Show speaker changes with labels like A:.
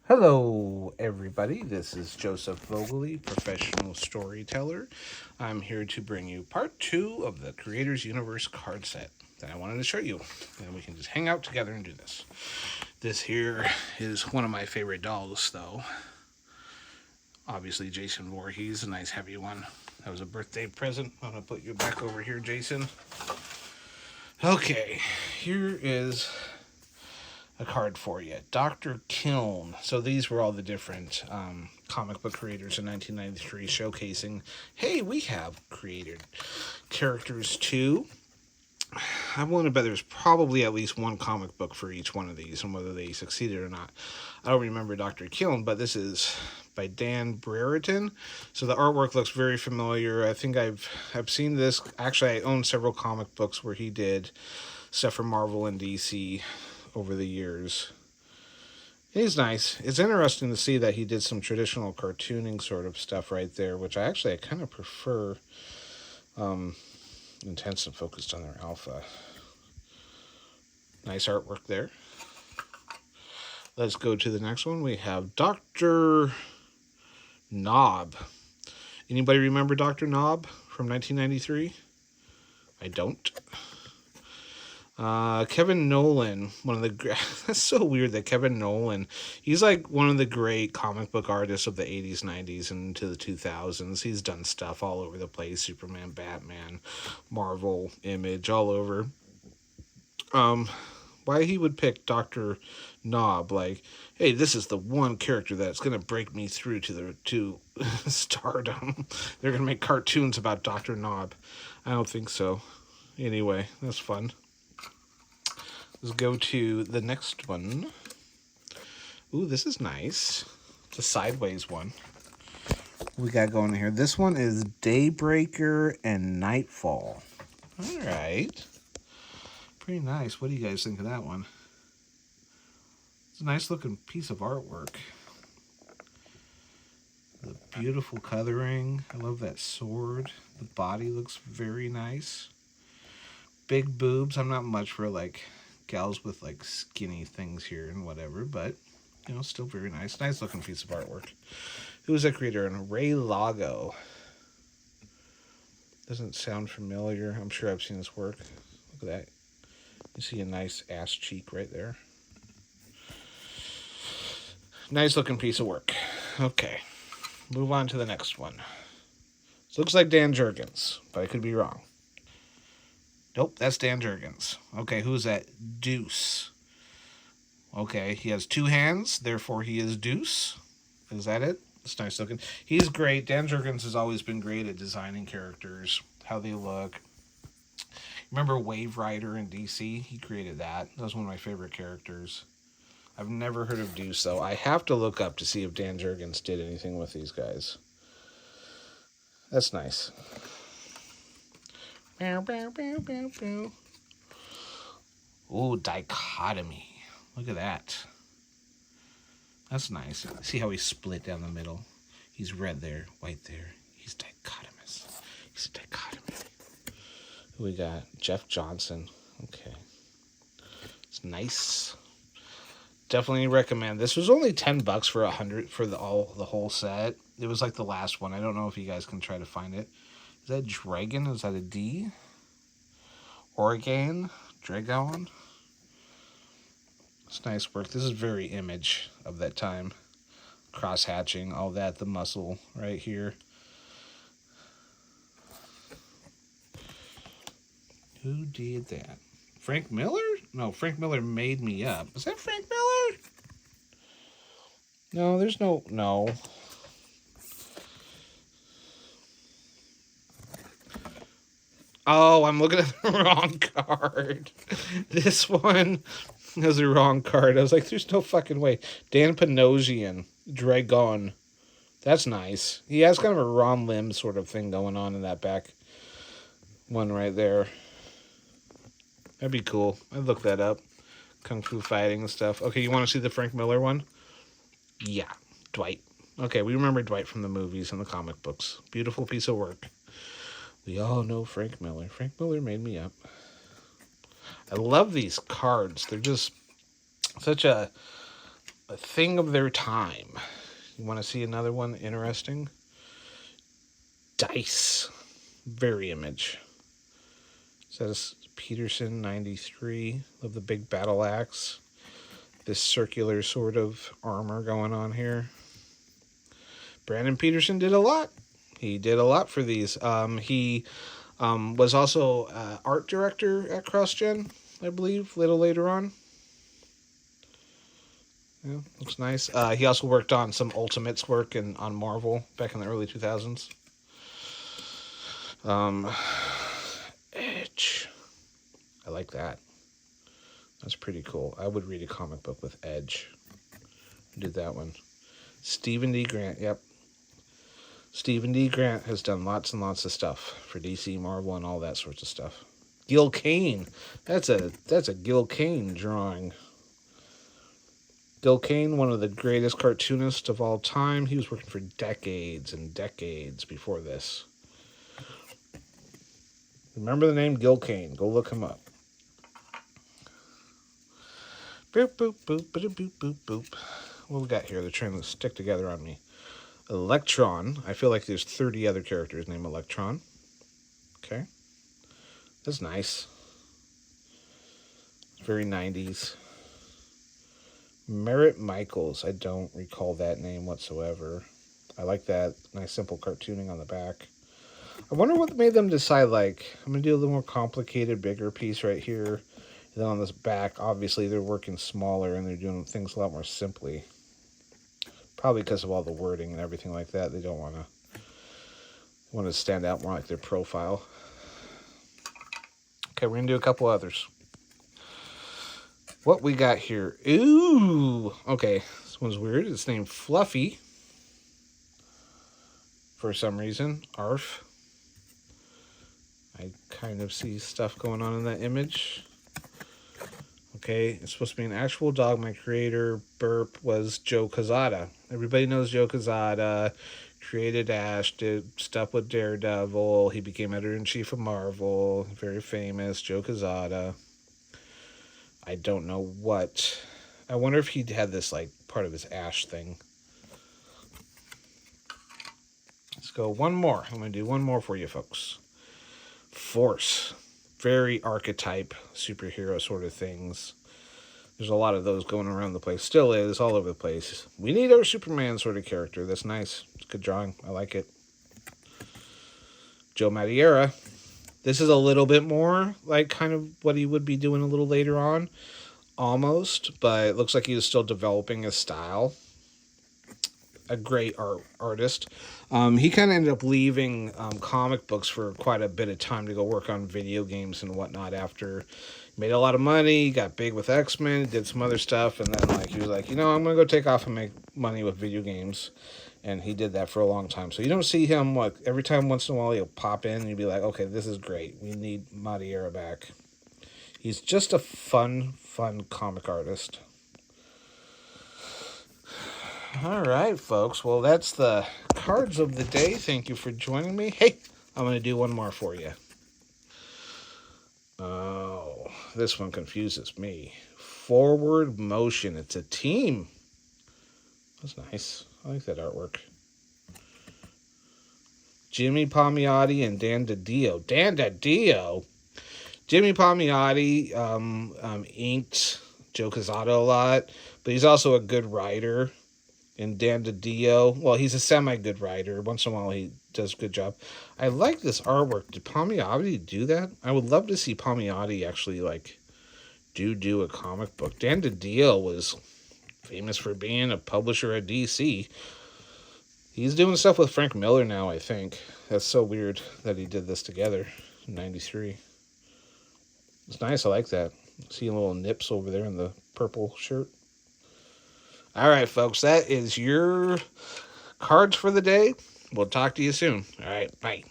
A: Hello, everybody. This is Joseph Vogely, professional storyteller. I'm here to bring you part two of the Creators Universe card set that I wanted to show you. And we can just hang out together and do this. This here is one of my favorite dolls, though. Obviously, Jason Voorhees, a nice heavy one. That was a birthday present. I'm going to put you back over here, Jason. Okay, here is a card for you. Dr. Kiln. So these were all the different comic book creators in 1993 showcasing, hey, we have created characters too. I want to bet there's probably at least one comic book for each one of these, and whether they succeeded or not. I don't remember Dr. Kiln, but this is by Dan Brereton. So the artwork looks very familiar. I think I've seen this. Actually, I own several comic books where he did stuff for Marvel and DC over the years. He's nice. It's interesting to see that he did some traditional cartooning sort of stuff right there, which I kind of prefer. Intense and focused on their alpha. Nice artwork there. Let's go to the next one. We have Dr. Knob. Anybody remember Dr. Knob from 1993? I don't. Kevin Nolan, one of the that's so weird that Kevin Nolan, he's like one of the great comic book artists of the 80s, 90s, and into the 2000s. He's done stuff all over the place: Superman, Batman, Marvel, Image, all over. Why he would pick Dr. Knob, like, hey, this is the one character that's gonna break me through to stardom. They're gonna make cartoons about Dr. Knob. I don't think so. Anyway, that's fun. Let's go to the next one. Ooh, this is nice. It's a sideways one. We got going here. This one is Daybreaker and Nightfall. All right. Pretty nice. What do you guys think of that one? It's a nice looking piece of artwork. The beautiful coloring. I love that sword. The body looks very nice. Big boobs. I'm not much for like gals with like skinny things here and whatever, but you know, still very nice. Nice looking piece of artwork. Who is that creator? And Ray Lago. Doesn't sound familiar. I'm sure I've seen this work. Look at that. You see a nice ass cheek right there. Nice looking piece of work. Okay. Move on to the next one. This looks like Dan Jurgens, but I could be wrong. Nope, that's Dan Jurgens. Okay, who's that? Deuce. Okay, he has two hands, therefore he is Deuce. Is that it? It's nice looking. He's great. Dan Jurgens has always been great at designing characters, how they look. Remember Wave Rider in DC? He created that. That was one of my favorite characters. I've never heard of Deuce, though. I have to look up to see if Dan Jurgens did anything with these guys. That's nice. Ooh, Dichotomy. Look at that. That's nice. See how he's split down the middle? He's red there, white there. He's dichotomous. He's a dichotomy. Who we got? Jeff Johnson. Okay. It's nice. Definitely recommend. This was only $10 for 100 for the whole set. It was like the last one. I don't know if you guys can try to find it. Is that Dragon? Is that a D? Oregon? Dragon? It's nice work. This is very Image of that time. Cross hatching, all that, the muscle right here. Who did that? Frank Miller? No, Frank Miller made me up. Is that Frank Miller? No, there's no. Oh, I'm looking at the wrong card. This one has the wrong card. I was like, there's no fucking way. Dan Panosian, Dragon. That's nice. He has kind of a Ron Lim sort of thing going on in that back one right there. That'd be cool. I'd look that up. Kung Fu fighting and stuff. Okay, you want to see the Frank Miller one? Yeah, Dwight. Okay, we remember Dwight from the movies and the comic books. Beautiful piece of work. We all know Frank Miller. Frank Miller made me up. I love these cards. They're just such a A Thing of Their Time. You want to see another one interesting? Dice. Very Image. It says Peterson 93 of the big battle axe. This circular sort of armor going on here. Brandon Peterson did a lot. He did a lot for these. He was also art director at CrossGen, I believe, a little later on. Yeah, looks nice. He also worked on some Ultimates work on Marvel back in the early 2000s. Edge. I like that. That's pretty cool. I would read a comic book with Edge. Who did that one? Stephen D. Grant. Yep. Stephen D. Grant has done lots and lots of stuff for DC, Marvel, and all that sorts of stuff. Gil Kane. That's a Gil Kane drawing. Gil Kane, one of the greatest cartoonists of all time. He was working for decades and decades before this. Remember the name Gil Kane. Go look him up. Boop, boop, boop, boop, boop, boop, boop. What we got here? They're trying to stick together on me. Electron. I feel like there's 30 other characters named Electron. Okay. That's nice. It's very 90s. Merritt Michaels. I don't recall that name whatsoever. I like that. Nice simple cartooning on the back. I wonder what made them decide, like, I'm going to do a little more complicated, bigger piece right here. And then on this back, obviously they're working smaller and they're doing things a lot more simply. Probably because of all the wording and everything like that. They don't want to stand out more like their profile. Okay, we're going to do a couple others. What we got here? Ooh! Okay, this one's weird. It's named Fluffy. For some reason. Arf. I kind of see stuff going on in that image. Okay, it's supposed to be an actual dog. My creator, Burp, was Joe Quesada. Everybody knows Joe Quesada. Created Ash, did stuff with Daredevil. He became editor-in-chief of Marvel. Very famous, Joe Quesada. I don't know what. I wonder if he had this, like, part of his Ash thing. Let's go one more. I'm going to do one more for you, folks. Force. Very archetype superhero sort of things. There's a lot of those going around the place. Still is, all over the place. We need our Superman sort of character. That's nice. It's a good drawing. I like it. Joe Madureira. This is a little bit more like kind of what he would be doing a little later on. Almost. But it looks like he was still developing his style. A great artist. He kind of ended up leaving comic books for quite a bit of time to go work on video games and whatnot after he made a lot of money, got big with X-Men, did some other stuff, and then he was like, I'm going to go take off and make money with video games. And he did that for a long time. So you don't see him, every time once in a while he'll pop in and you'll be like, okay, this is great. We need Madureira back. He's just a fun comic artist. All right, folks. Well, that's the cards of the day. Thank you for joining me. Hey, I'm going to do one more for you. Oh, this one confuses me. Forward Motion. It's a team. That's nice. I like that artwork. Jimmy Palmiotti and Dan DiDio. Dan DiDio? Jimmy Palmiotti inked Joe Quesada a lot, but he's also a good writer. And Dan DiDio, well, he's a semi-good writer. Once in a while, he does a good job. I like this artwork. Did Palmiotti do that? I would love to see Palmiotti actually, do a comic book. Dan DiDio was famous for being a publisher at DC. He's doing stuff with Frank Miller now, I think. That's so weird that he did this together in 93. It's nice. I like that. See little nips over there in the purple shirt. All right, folks, that is your cards for the day. We'll talk to you soon. All right, bye.